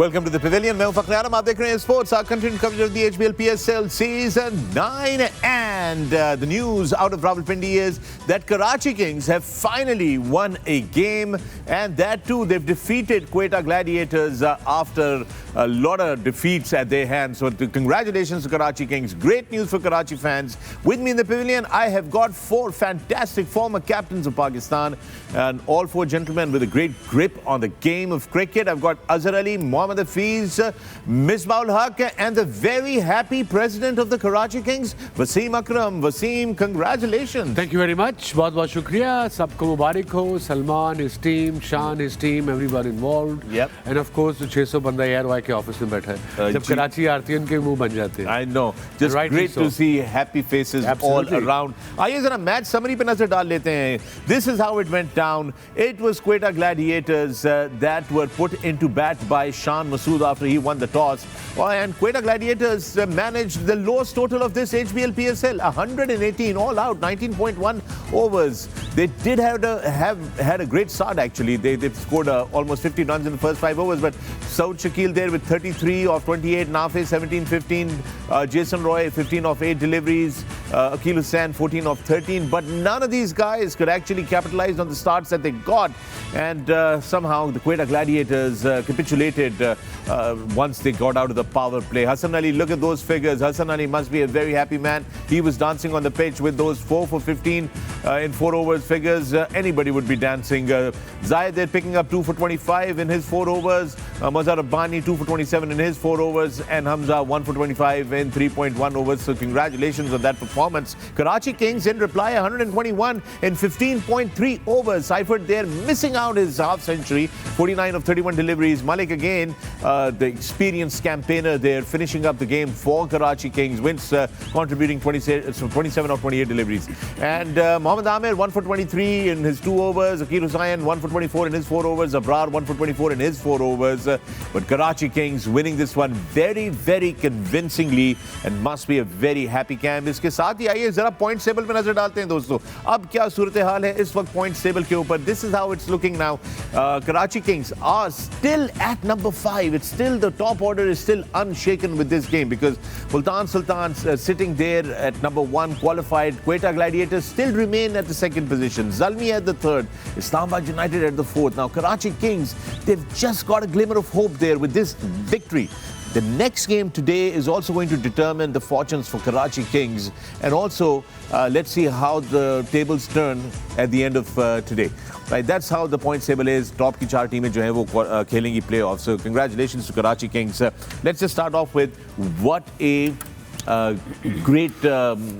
Welcome to the Pavilion. मैं हूं फखर आलम, आप देख रहे हैं sports, our continuing coverage of the HBL PSL Season 9. And the news out of Rawalpindi is that Karachi Kings have finally won a game, and that too they've defeated Quetta Gladiators after a lot of defeats at their hands. So congratulations to Karachi Kings. Great news for Karachi fans. With me in the Pavilion, I have got four fantastic former captains of Pakistan, and all four gentlemen with a great grip on the game of cricket. I've got Azhar Ali, Mohammad Hafiz, Misbah-ul Haq, and the very happy president of the Karachi Kings, Wasim Akram. Wasim, congratulations. Thank you very much. बहुत बहुत शुक्रिया. सबको मुबारक हो. Salman, his team, Shan, his team, everyone involved. Yep. And of course, the 600 बंदा ARY के office में बैठा है. जब कराची आती है उनके मुंह बन जाते हैं. I know. Just great to see happy faces all around. आइए जरा मैच समरी पे नजर डाल लेते हैं. This is how it went down. It was Quetta Gladiators that were put into bat by Shan Masood after he won the toss. And Quetta Gladiators managed the lowest total of this HBL PSL, 118 all out, 19.1 overs. They did have had a great start actually. They scored almost 50 runs in the first 5 overs, but Saud Shakil there with 33 of 28, Nafi 17-15, Jason Roy 15 of 8 deliveries, Akil Hussain 14 of 13, but none of these guys could actually capitalize on the starts that they got, and somehow the Quetta Gladiators capitulated once they got out of the power play. Hassan Ali, look at those figures. Hassan Ali must be a very happy man. He was dancing on the pitch with those 4 for 15 in 4 overs figures. Anybody would be dancing. Zayed there picking up 2 for 25 in his 4 overs. Mazhar Rabbani 2 for 27 in his 4 overs, and Hamza 1 for 25 in 3.1 overs. So congratulations on that performance. Karachi Kings in reply 121 in 15.3 overs. Seifert there missing out his half century, 49 of 31 deliveries. Malik again, the experienced campaigner there, finishing up the game for Karachi Kings. Wins contributing 27 of 28 deliveries. And Mohammad Amir 1 for 23 in his 2 overs. Akil Hussain 1 for 24 in his 4 overs. Abrar 1 for 24 in his 4 overs. But Karachi Kings winning this one very, very convincingly, and must be a very happy camp. इसके साथ ही आइए जरा point table पे नजर डालते हैं दोस्तों. अब क्या सूरत हाल है इस वक्त पॉइंट टेबल के ऊपर. This is how it's looking now. Karachi Kings are still at number 5. It's still, the top order is still unshaken with this game, because Multan Sultans sitting there at number 1 qualified. Quetta Gladiators still remain at the 2nd position. Zalmi at the 3rd. Islamabad United at the 4th. Now Karachi Kings, they've just got a glimmer of hope there with this victory. The next game today is also going to determine the fortunes for Karachi Kings, and also let's see how the tables turn at the end of today. Right, that's how the points table is. Top की 4 टीमें जो हैं वो खेलेंगी playoffs. So congratulations to Karachi Kings. Let's just start off with what a great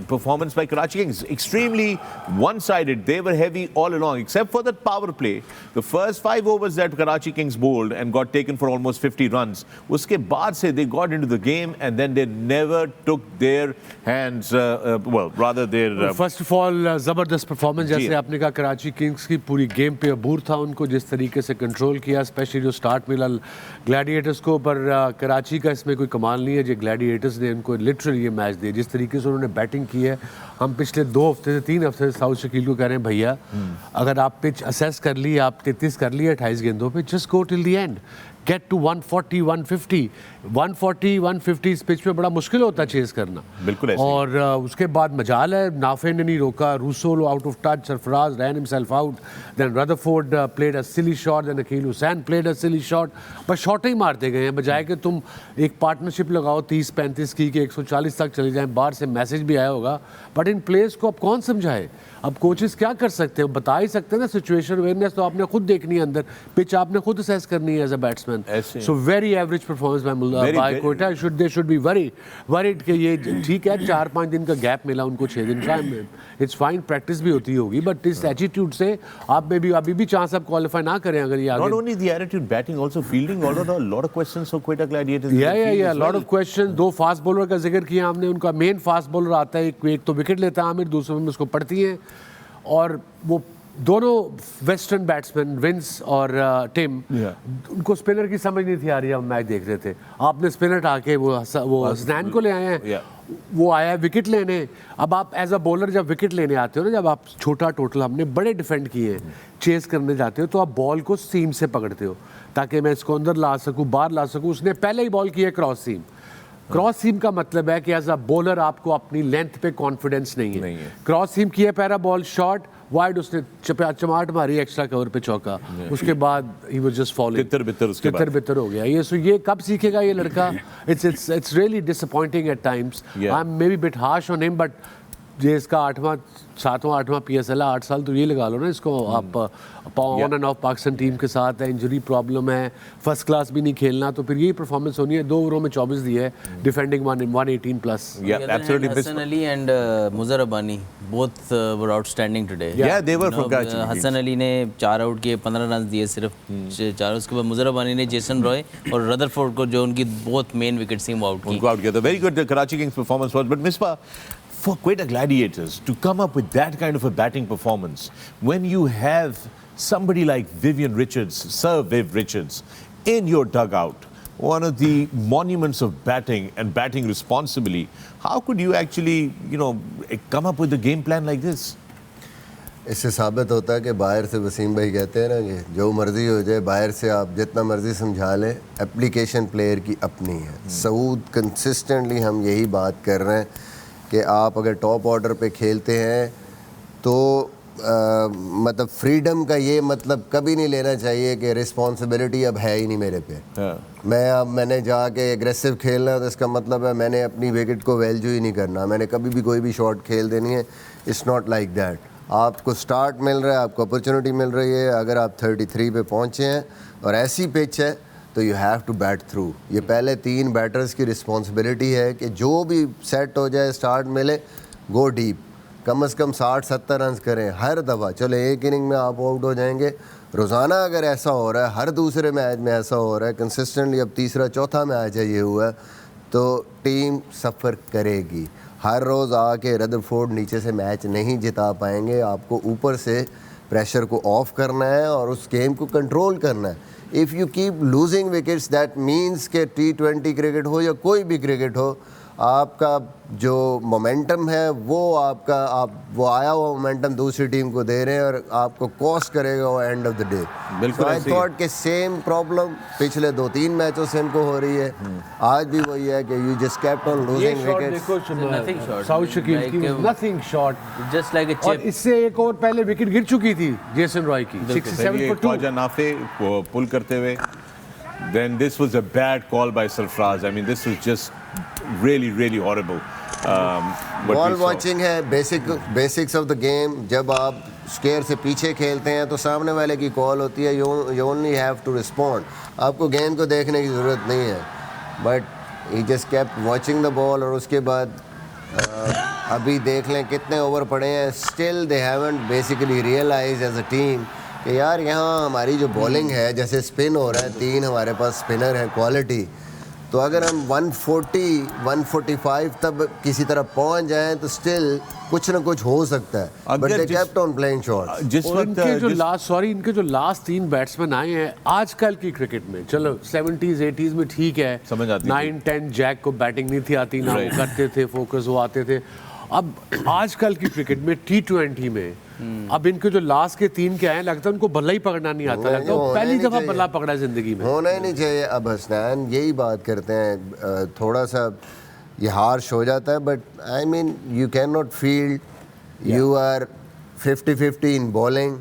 performance by Karachi Kings. Extremely one-sided. They were heavy all along, except for that power play. The first 5 overs that Karachi Kings bowled and got taken for almost 50 runs. Uske baad se they got into the game, and then they never took their hands. Well, rather their. First of all, जबरदस्त performance. जैसे आपने कहा Karachi Kings की पूरी game पे अबूर था उनको, जिस तरीके से कंट्रोल किया, स्पेशली जो स्टार्ट मिला ग्लैडिएटर्स को. पर कराची का इसमें कोई कमाल नहीं है. जो ग्लैडिएटर्स ने इनको लिटरली ये मैच दिए, जिस तरीके से उन्होंने बैटिंग की है. हम पिछले 2 हफ्ते से 3 हफ्ते से साउद शकील को कह रहे हैं, भैया अगर आप पिच असेस कर ली, आप 33 कर लिए 28 गेंदों पे, just go till the end, get to 140 150 140 150 इस पिच पे बड़ा मुश्किल होता है चेस करना. बिल्कुल ऐसे. और उसके बाद मजाल है, नाफे ने नहीं रोका, Rossouw out of touch, Sarfaraz ran himself out, then Rutherford played a silly shot, then Akeel Hussain played a silly shot. बस शॉट ही मारते गए हैं, बजाय कि तुम एक पार्टनरशिप लगाओ 30-35 की कि 140 तक चले जाएं. बाहर से मैसेज भी आया होगा, बट इन प्लेयर्स को अब कौन समझाए. अब कोचेस क्या कर सकते हैं, बता ही सकते हैं ना. सिचुएशन अवेयरनेस तो आपने खुद देखनी है, अंदर पिच आपने खुद असेस करनी है as a batsman. So very average performance by Quetta. They should be worried कि ये ठीक है 4-5 दिन का गैप मिला उनको, 6 दिन का. इट्स फाइन, प्रैक्टिस भी होती होगी, बट इस एटीट्यूड से आप में भी अभी भी चांस आप क्वालिफाई ना करें अगर ये आगे. Not only the attitude, batting also, fielding, although a lot of questions for Quetta Gladiators. Yeah, lot of questions. 2 fast bowler का जिक्र किया हमने. उनका मेन फास्ट बॉलर आता है, एक तो विकेट लेता है आमिर, दूसरे में उसको पड़ती है, और वो दोनों वेस्टर्न बैट्समैन विंस और टिम, उनको स्पिनर की समझ नहीं थी आ रही। हम मैच देख रहे थे, आपने स्पिनर आके वो हसनैन को ले आए हैं, वो आया विकेट लेने। अब आप एज अ बॉलर जब विकेट लेने आते हो ना, जब आप छोटा टोटल हमने बड़े डिफेंड किए हैं, चेस करने जाते हो तो आप बॉल को सीम से पकड़ते हो ताकि मैं इसको अंदर ला सकूं, बाहर ला सकूं। उसने पहले ही बॉल किया क्रॉस सीम। क्रॉस सीम का मतलब है कि एज अ बॉलर आपको अपनी लेंथ पे कॉन्फिडेंस नहीं है। क्रॉस सीम किया, पहला बॉल शॉट वाइड, उसने चमाट मारी एक्स्ट्रा कवर पे चौका, उसके बाद ही वाज जस्ट फॉलोइंग, तितर बितर हो गया ये। सो ये कब सीखेगा ये लड़का? It's really disappointing at times. I am maybe bit harsh on him, but ये इसका 7वां PSL है, 8 साल तो ये लगा लो ना इसको आप। On end of Pakistan team के साथ है, इंजरी प्रॉब्लम है, फर्स्ट क्लास भी नहीं खेलना, तो फिर यही परफॉर्मेंस होनी है। 2 ओवरों में 24 दिए है, defending 118 plus. Hassan Ali and Muzar Rabbani both were outstanding today. Yeah, they were for catching. Hassan Ali ने 4 आउट किए, 15 रन दिए सिर्फ 4। उसके बाद मुजर रब्बानी ने जेसन रॉय और रदरफोर्ड को, जो उनकी बहुत मेन विकेट थी, वो आउट किया। Very good Karachi Kings performance was, but Misbah, for Quetta Gladiators to come up with that kind of a batting performance when you have somebody like Vivian Richards, Sir Viv Richards, in your dugout, one of the monuments of batting and batting responsibly, how could you actually, come up with a game plan like this? इससे साबित होता है कि बाहर से वसीम भाई कहते हैं ना कि जो मर्ज़ी हो जाए, बाहर से आप जितना मर्ज़ी समझा लें, एप्लीकेशन प्लेयर की अपनी है। सऊद कंसिस्टेंटली हम यही बात कर रहे हैं कि आप अगर टॉप ऑर्डर पे खेलते हैं तो मतलब फ्रीडम का ये मतलब कभी नहीं लेना चाहिए कि रिस्पॉन्सिबिलिटी अब है ही नहीं मेरे पे। मैंने जाके एग्रेसिव खेलना है तो इसका मतलब है मैंने अपनी विकेट को वैल्यू ही नहीं करना, मैंने कभी भी कोई भी शॉट खेल देनी है। It's not like that. आपको स्टार्ट मिल रहा है, आपको अपॉर्चुनिटी मिल रही है। अगर आप 33 पे पहुँचे हैं और ऐसी पिच है तो you have to bat through. ये पहले 3 बैटर्स की रिस्पॉन्सिबिलिटी है कि जो भी सेट हो जाए, स्टार्ट मिले, गो डीप, कम से कम 60-70 रन करें हर दफ़ा। चलो एक इनिंग में आप आउट हो जाएंगे, रोज़ाना अगर ऐसा हो रहा है, हर दूसरे मैच में ऐसा हो रहा है कंसिस्टेंटली, अब तीसरा चौथा मैच है ये हुआ है, तो टीम सफ़र करेगी। हर रोज़ आके रदरफोर्ड नीचे से मैच नहीं जिता पाएंगे। आपको ऊपर से प्रेशर को ऑफ करना है और उस गेम को कंट्रोल करना है। If you keep losing wickets, that means के T20 क्रिकेट हो या कोई भी क्रिकेट हो, आपका जो मोमेंटम है वो वो आया हुआ मोमेंटम दूसरी टीम को दे रहे हैं और आपको कॉस्ट करेगा वो एंड ऑफ द डे। बिल्कुल आई थॉट के सेम प्रॉब्लम पिछले 2-3 मैचों से इनको हो रही है, आज भी वही है कि you just kept on losing wickets. Saud Shakeel की nothing shot, just like a chip. और इससे एक ओवर पहले विकेट गिर चुकी थी जेसन रॉय की 67 for 2। ख्वाजा नाफे पुल करते हुए, then this was a bad call by Sarfraz. I mean, this was just really horrible. Ball watching है, बेसिक्स ऑफ द गेम। जब आप स्क्वायर से पीछे खेलते हैं तो सामने वाले की कॉल होती है, you only have to respond. आपको गेंद को देखने की ज़रूरत नहीं है, but he just kept watching the ball. और उसके बाद अभी देख लें कितने ओवर पड़े हैं, still they haven't basically realize as a team कि यार यहाँ हमारी जो बॉलिंग है, जैसे स्पिन हो रहा है, 3 हमारे पास स्पिनर है क्वालिटी, तो अगर हम 140-145 तब किसी तरह पहुंच जाएं तो स्टिल कुछ ना कुछ हो सकता है। But they kept on playing shots. इनके जो लास्ट 3 बैट्समैन आए हैं आजकल की क्रिकेट में, चलो 70s 80s में ठीक है, 9-10 जैक को बैटिंग नहीं थी आती, ना वो करते थे फोकस, वो आते थे। अब आजकल की क्रिकेट में T20 में अब इनके जो लास्ट के 3 के आए, लगता है उनको बल्ला ही पकड़ना नहीं आता, लगता है पहली दफा बल्ला पकड़ा जिंदगी में। होना ही नहीं चाहिए। अब हसनैन यही बात करते हैं, थोड़ा सा ये हार्श हो जाता है, but I mean you can not field, you are 50-50 in bowling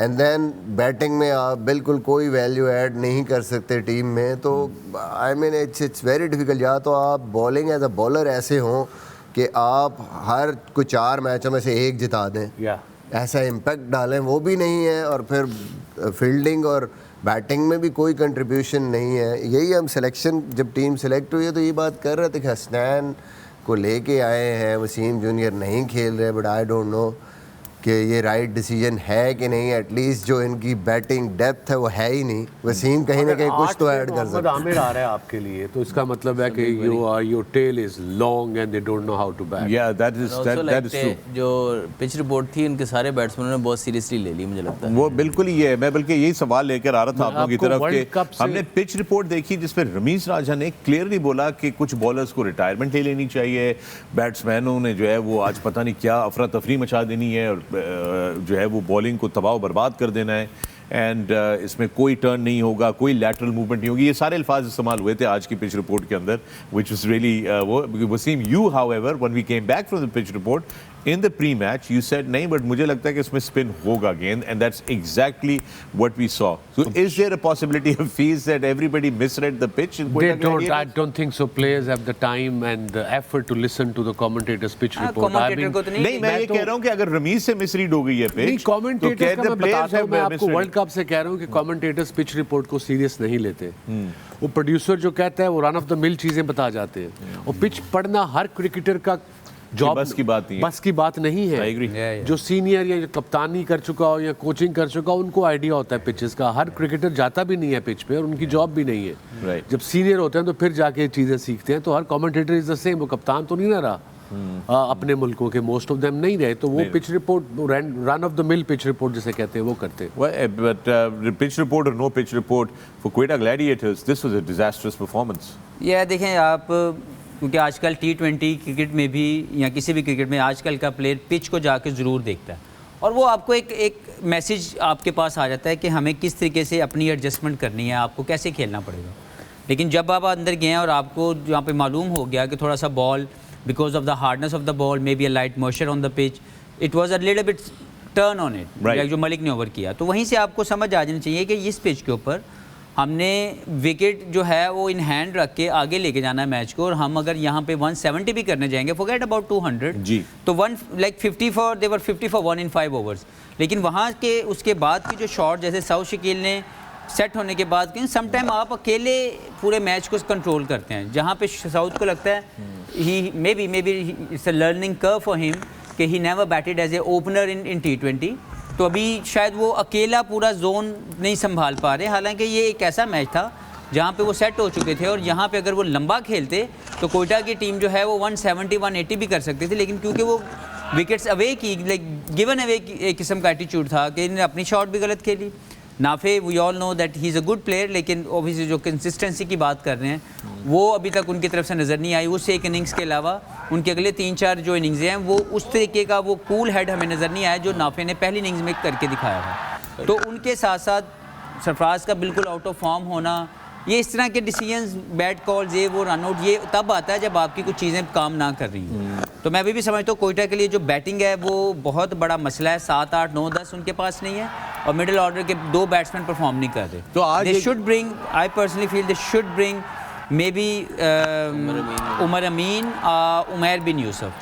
and then batting में आप बिल्कुल कोई वैल्यू ऐड नहीं कर सकते टीम में। तो I mean it's very difficult. या तो आप बॉलिंग एज अ बॉलर ऐसे हों कि आप हर कुछ 4 मैचों में से 1 जिता दें, ऐसा इम्पैक्ट डालें, वो भी नहीं है। और फिर फील्डिंग और बैटिंग में भी कोई कंट्रीब्यूशन नहीं है। यही हम सिलेक्शन, जब टीम सेलेक्ट हुई है तो ये बात कर रहे थे कि हसनैन को लेके आए हैं, वसीम जूनियर नहीं खेल रहे, बट आई डोंट नो कि ये राइट डिसीजन है कि नहीं। एटलीस्ट जो इनकी बैटिंग डेप्थ है वो है ही नहीं। वसीम कहीं ना कहीं कुछ तो ऐड कर सकता है। आमिर आ रहा है आपके लिए, तो इसका मतलब है कि your tail is long and they don't know how to bat. Yeah that is true. जो पिच रिपोर्ट थी उनके सारे बैट्समैनों ने बहुत सीरियसली ले ली, मुझे लगता है वो बिल्कुल ही है। मैं बल्कि यही सवाल लेकर आ रहा था आप लोगों की तरफ वर्ल्ड कि कप से हमने पिच रिपोर्ट देखी जिसमें रमीज राजा ने क्लियरली बोला कि कुछ बॉलर्स को रिटायरमेंट ले लेनी चाहिए, बैट्समैनों ने जो है वो आज पता नहीं क्या अफरा तफरी मचा देनी है और जो है वो बॉलिंग को तबाह बर्बाद कर देना है, एंड इसमें कोई टर्न नहीं होगा, कोई लैटरल मूवमेंट नहीं होगी। ये सारे अल्फाज इस्तेमाल हुए थे आज की पिच रिपोर्ट के अंदर, विच इज़ रियली वो Wasim you however when we came back from the pitch report in the pre-match you said नहीं, but मुझे लगता है कि इसमें spin होगा again, and that's exactly what we saw. So is there a possibility of fees that everybody misread the pitch? I don't think so. Players have the time and the effort to listen to the commentators' pitch report. नहीं, मैं ये कह रहा हूँ कि अगर रमीज से misread हो गई है pitch, तो क्या the players have मैं आपको वर्ल्ड कप से कह रहा हूँ कि commentators pitch report को सीरियस नहीं लेते। वो प्रोड्यूसर जो कहता है वो रन ऑफ द मिल चीजें बता जाते हैं, और पिच पढ़ना हर क्रिकेटर का जॉब बस की बात नहीं है। जो सीनियर या जो कप्तानी कर चुका हो या कोचिंग कर चुका हो उनको आइडिया होता है पिचेस का। हर क्रिकेटर जाता भी नहीं है पिच पे और उनकी जॉब भी नहीं है। जब सीनियर होते हैं तो फिर जाके चीज़ें सीखते हैं। तो हर कमेंटेटर इज द सेम, वो कप्तान तो नहीं रहा अपने मुल्कों के, मोस्ट ऑफ देम नहीं रहे, तो वो pitch report run of the mill pitch report जिसे कहते हैं वो करते हैं। बट पिच रिपोर्ट और no pitch report for Quetta gladiators this was a disastrous performance. ये देखें आप, क्योंकि आजकल T20 क्रिकेट में भी या किसी भी क्रिकेट में आजकल का प्लेयर पिच को जाके ज़रूर देखता है, और वो आपको एक मैसेज आपके पास आ जाता है कि हमें किस तरीके से अपनी एडजस्टमेंट करनी है, आपको कैसे खेलना पड़ेगा। लेकिन जब आप अंदर गए और आपको यहाँ पे मालूम हो गया कि थोड़ा सा ball because of the hardness of the ball may be a light moisture on the pitch, it was a little bit turn on it, जो मलिक ने ओवर किया, तो वहीं से आपको समझ आ जानी चाहिए कि इस पिच के ऊपर हमने विकेट जो है वो इन हैंड रख के आगे लेके जाना है मैच को। और हम अगर यहाँ पे 170 भी करने जाएंगे, फॉरगेट अबाउट 200 जी, तो 50 for 1 in 5 ओवर्स। लेकिन वहाँ के उसके बाद की जो शॉट जैसे साउथ शकील ने सेट होने के बाद कि समटाइम आप अकेले पूरे मैच को कंट्रोल करते हैं, जहाँ पे साउथ को लगता है he may be it's a learning curve for him कि he never batted as a opener in T20, तो अभी शायद वो अकेला पूरा जोन नहीं संभाल पा रहे। हालांकि ये एक ऐसा मैच था जहाँ पे वो सेट हो चुके थे, और यहाँ पे अगर वो लंबा खेलते तो कोयटा की टीम जो है वो 170-180 भी कर सकती थी, लेकिन क्योंकि वो विकेट्स अवे की लाइक गिवन अवे की एक किस्म का एटीट्यूड था कि इन्होंने अपनी शॉट भी गलत खेली। Nafay we all know that he is a good player, लेकिन ओबियसली जो कंसिस्टेंसी की बात कर रहे हैं वो अभी तक उनकी तरफ से नज़र नहीं आई। उस एक इनिंग्स के अलावा उनके अगले 3-4 जो इनिंग्स हैं वो उस तरीके का वो कूल हेड हमें नज़र नहीं आया जो नाफे ने पहली इनिंग्स में करके दिखाया था। तो उनके साथ साथ सरफराज का बिल्कुल आउट ऑफ फॉर्म होना, ये इस तरह के डिसीजंस, बैड कॉल्स, ये वो रन आउट, ये तब आता है जब आपकी कुछ चीज़ें काम ना कर रही हैं। तो मैं अभी भी समझता हूँ कोयटा के लिए जो बैटिंग है वो बहुत बड़ा मसला है। 7, 8, 9, 10 उनके पास नहीं है, और मिडिल ऑर्डर के 2 बैट्समैन परफॉर्म नहीं कर रहे। तो आज they should bring, I personally feel they should bring may be Umar Amin, Umair bin Yusuf,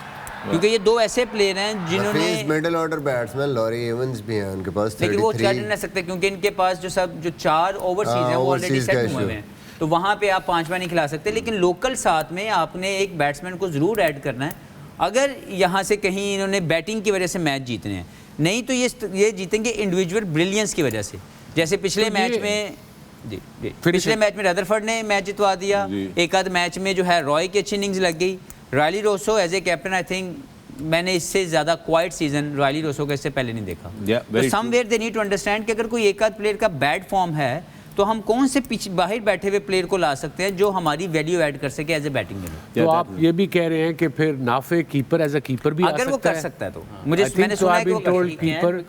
क्योंकि ये 2 ऐसे प्लेयर हैं जिन्होंने middle order batsman Laurie Evans भी हैं उनके पास, लेकिन वो चल नहीं सकते क्योंकि इनके पास जो 4 ओवरसीज हैं वो ऑलरेडी सेट हुए हैं, तो वहाँ पे आप 5वां नहीं खिला सकते। लेकिन लोकल साथ में आपने एक बैट्समैन को ज़रूर ऐड करना है अगर यहाँ से कहीं इन्होंने बैटिंग की वजह से मैच जीतने हैं, नहीं तो ये जीतेंगे इंडिविजुअल ब्रिलियंस की वजह से। जैसे पिछले मैच में पिछले मैच में रदरफोर्ड ने मैच जितवा दिया, एक आध मैच में जो है रॉय की अच्छी इनिंग्स लग गई। Rilee Rossouw as a captain, I think मैंने इससे ज़्यादा क्वाइट सीजन रायली रोसो का इससे पहले नहीं देखा। तो somewhere they need to understand कि अगर कोई एक आध प्लेयर का बैड फॉर्म है तो हम कौन से पीछे बाहर बैठे हुए प्लेयर को ला सकते हैं जो हमारी वैल्यू ऐड कर सके एज ए बैटिंग में। तो आप ये भी कह रहे हैं कि फिर Nafay keeper as a keeper भी अगर वो कर सकता है तो मुझे मैंने सुना है कि वो कीपर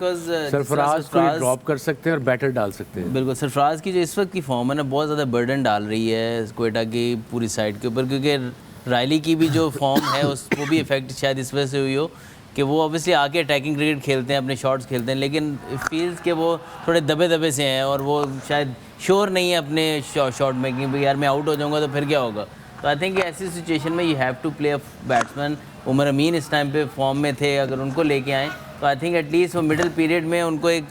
सरफराज को ड्रॉप कर सकते हैं और बैटर डाल सकते हैं। बिल्कुल, सरफराज की जो इस वक्त की फॉर्म है ना बहुत ज़्यादा बर्डन डाल रही है कोयटा की पूरी साइड के ऊपर, क्योंकि रायली की भी जो फॉर्म है उसको भी इफेक्ट शायद इस वजह से हुई हो कि वो ऑब्वियसली आके अटैकिंग क्रिकेट खेलते हैं, अपने शॉट्स खेलते हैं, लेकिन फील्ड के वो थोड़े दबे से हैं और वो शायद श्योर नहीं है अपने शॉट मेकिंग पे, यार मैं आउट हो जाऊंगा तो फिर क्या होगा। तो आई थिंक ऐसी सिचुएशन में you have to play a batsman. Umar Amin इस टाइम पे फॉर्म में थे, अगर उनको लेके आएँ तो आई थिंक एटलीस्ट वो मिडिल पीरियड में उनको एक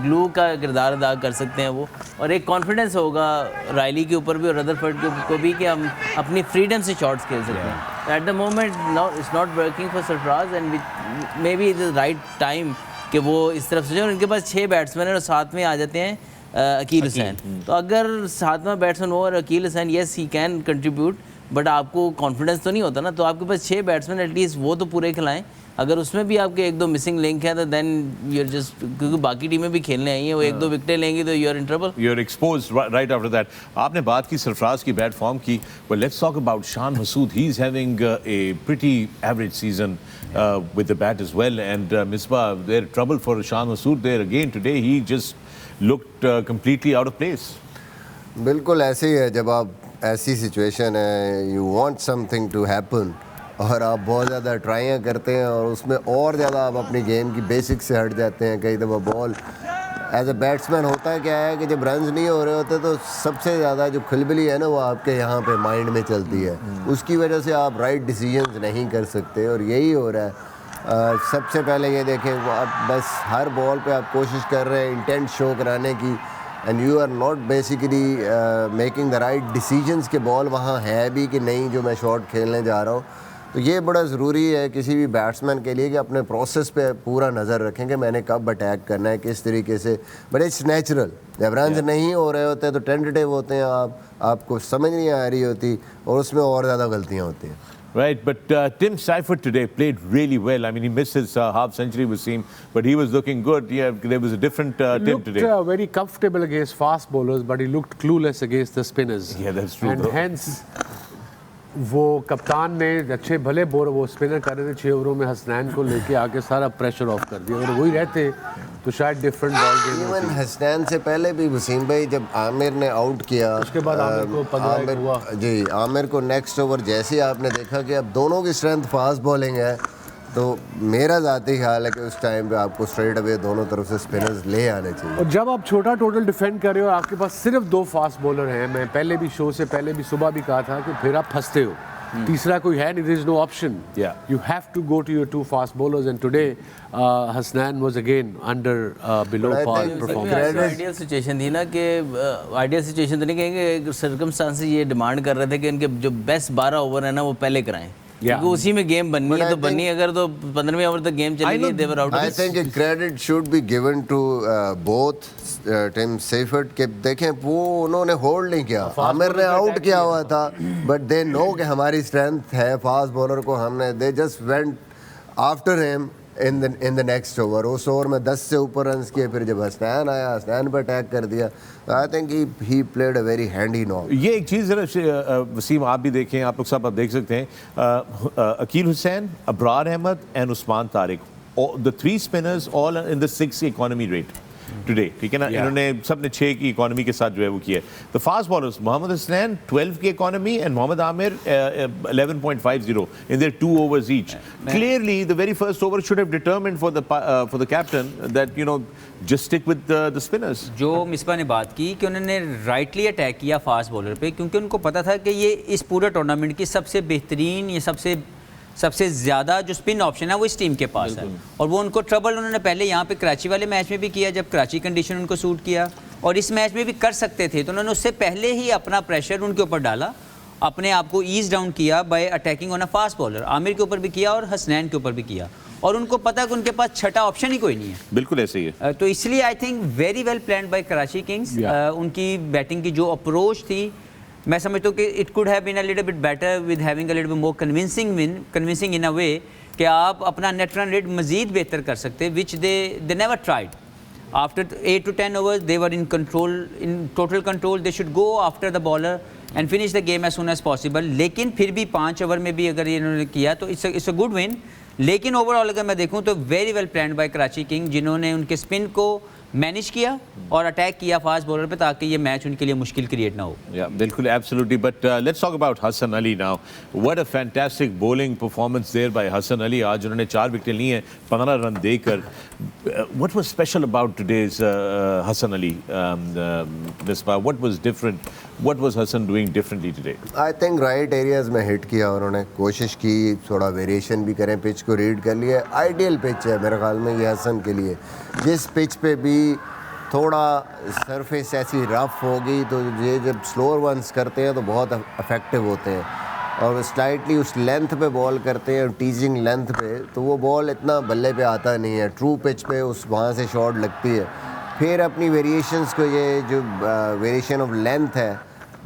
ग्लू का किरदार अदा कर सकते हैं वो, और एक कॉन्फिडेंस होगा रायली के ऊपर भी और रदरफोर्ड को भी कि हम अपनी फ्रीडम से शॉट्स खेल सकते हैं। At the moment it's not working for Sarfaraz and may be it is right time कि वो इस तरफ से, जो उनके पास 6 बैट्समैन हैं और साथ में आ जाते हैं अकील हुसैन। तो अगर सातवां बैट्समैन हो और Akeel Hussain, yes he can contribute, but आपको कॉन्फिडेंस तो नहीं होता ना, तो आपके पास 6 बैट्समैन एटलीस्ट वो तो पूरे खिलाएं। अगर उसमें भी आपके 1-2 मिसिंग लिंक है तो देन यू आर जस्ट, क्योंकि बाकी टीमें भी खेलने आई हैं, वो 1-2 विकेटें लेंगी तो you are in trouble, you are exposed right after that. आपने बात की सरफराज की बैट फॉर्म की, well let's talk about Shan Masood. He is having a pretty average season with the bat as well, and Misbah, they're trouble for Shan Masood there again today. He just looked completely out of place. बिल्कुल ऐसे ही है, जब आप ऐसी situation है, you want something to happen और आप बहुत ज़्यादा ट्राइयाँ करते हैं और उसमें और ज़्यादा आप अपनी गेम की बेसिक से हट जाते हैं। कई दफ़ा बॉल एज ए बैट्समैन होता है क्या है कि जब रन्स नहीं हो रहे होते तो सबसे ज़्यादा जो खिलबिली है ना वो आपके यहाँ पे माइंड में चलती है, उसकी वजह से आप राइट डिसीजंस नहीं कर सकते और यही हो रहा है। सबसे पहले ये देखें, आप बस हर बॉल पे आप कोशिश कर रहे हैं इंटेंट शो कराने की, and you are not basically making the right decisions के बॉल वहाँ है भी कि नहीं जो मैं शॉट खेलने जा रहा हूँ। तो ये बड़ा ज़रूरी है किसी भी बैट्समैन के लिए कि अपने प्रोसेस पे पूरा नज़र रखें कि मैंने कब अटैक करना है, किस तरीके से। बट इट्स नेचुरल, जब रन्स नहीं हो रहे होते तो टेंटेटिव होते हैं आपको समझ नहीं आ रही होती और उसमें और ज़्यादा गलतियाँ होती हैं। Right, but Tim Seifert today played really well. I mean, he missed his half century with Wasim, but he was looking good. Yeah, there was a different Tim today. He looked very comfortable against fast bowlers, but he looked clueless against the spinners. Yeah, that's true. And hence, वो कप्तान ने अच्छे भले bore वो spinner कर रहे थे 6 ओवरों में, हसनैन को लेके आके सारा प्रेशर ऑफ कर दिया। अगर वही रहते तो शायद different ball game even Hasnain से पहले भी वसीम भाई जब आमिर ने आउट किया, उसके बाद आमिर को 15 हुआ जी, आमिर को नेक्स्ट ओवर जैसे ही आपने देखा कि अब दोनों की स्ट्रेंथ फास्ट बॉलिंग है, तो मेरा ज़ाती ख्याल है कि उस टाइम पे आपको स्ट्रेट अवे दोनों तरफ से स्पिनर्स ले आने चाहिए। और जब आप छोटा टोटल डिफेंड कर रहे हो, आपके पास सिर्फ 2 फास्ट बॉलर हैं, मैं पहले भी शो से पहले भी सुबह भी कहा था कि फिर आप फंसते हो, तीसरा कोई है नहीं, there is no option. Yeah. You have to go to your 2 fast bowlers, and today Hasnan was again under below par performance. Ideal situation थी ना कि आइडियल सिचुएशन तो नहीं कहेंगे, सर्कमस्टांसेस ये डिमांड कर रहे थे कि इनके जो बेस्ट 12 ओवर है ना वो पहले कराएं, क्योंकि उसी में गेम बननी है, तो बननी अगर तो 15वें ओवर तक गेम चलेगी, they were out. I think credit should be given to both Tim Seifert के, देखें वो उन्होंने होल्ड नहीं किया, आमिर ने आउट किया हुआ था, बट दे नो कि हमारी स्ट्रेंथ है फास्ट बॉलर को, हमने they just went after him in the next over. उस ओवर में 10 से ऊपर रन किए, फिर जब हसनैन आया, हसनैन पर अटैक कर दिया। I think he played a very handy knock. ये एक चीज़ ज़रा वसीम आप भी देखें, आप लोग सब आप देख सकते हैं, Akeel Hussain, Abrar Ahmed and Usman Tariq, the 3 spinners all in the 6 economy rate today, ठीक है ना, इन्होंने सबने 6 की इकोनॉमी के साथ जो है वो किया। The fast bowlers Mohammad Hasnain 12 की economy and Mohammad Amir 11.50 in their 2 overs each. Clearly the very first over should have determined for the captain that just stick with the spinners. जो मिसबा ने बात की कि उन्होंने राइटली अटैक किया फास्ट बॉलर पे, क्योंकि उनको पता था कि ये इस पूरे टूर्नामेंट की सबसे बेहतरीन, ये सबसे ज़्यादा जो स्पिन ऑप्शन है वो इस टीम के पास है, और वो उनको ट्रबल उन्होंने पहले यहाँ पे कराची वाले मैच में भी किया जब कराची कंडीशन उनको सूट किया, और इस मैच में भी कर सकते थे, तो उन्होंने उससे पहले ही अपना प्रेशर उनके ऊपर डाला, अपने आप को ईज डाउन किया bye attacking on a fast bowler. Aamir के ऊपर भी किया और हसनैन के ऊपर भी किया, और उनको पता है कि उनके पास छठा ऑप्शन ही कोई नहीं है। बिल्कुल ऐसे ही है। तो इसलिए I think very well planned by Karachi Kings. उनकी बैटिंग की जो अप्रोच थी, मैं समझता हूँ कि it could have been a little bit better with having a little bit more convincing in a way कि आप अपना नेट रन रेट मजीद बेहतर कर सकते, which they never tried. After 8 to 10 overs they were in total control. They should go after the bowler and finish the game as soon as possible. लेकिन फिर भी 5 over में भी अगर इन्होंने किया तो इट्स अ गुड विन। लेकिन ओवरऑल अगर मैं देखूं तो very well planned by Karachi king, जिन्होंने उनके स्पिन को मैनेज किया और अटैक किया फास्ट बॉलर पे, ताकि ये मैच उनके लिए मुश्किल क्रिएट ना हो। बिल्कुल, absolutely. But let's talk about Hasan Ali now. What a fantastic bowling performance there by Hasan Ali. आज उन्होंने 4 विकेटें ली हैं 15 रन देकर। What was special about today's Hassan Ali Misbah? What was different? What was Hassan doing differently today? I think right areas में hit किया उन्होंने, कोशिश की थोड़ा वेरिएशन भी करें, पिच को रीड कर लिया. आइडियल पिच है मेरे ख्याल में ये हसन के लिए. जिस पिच पे भी थोड़ा सरफेस ऐसी रफ होगी तो ये जब स्लोअर वंस करते हैं तो बहुत इफेक्टिव होते हैं, और स्लाइटली उस लेंथ पे बॉल करते हैं, टीजिंग लेंथ पे, तो वो बॉल इतना बल्ले पे आता नहीं है. ट्रू पिच पे उस वहाँ से शॉट लगती है. फिर अपनी वेरिएशंस को, ये जो वेरिएशन ऑफ लेंथ है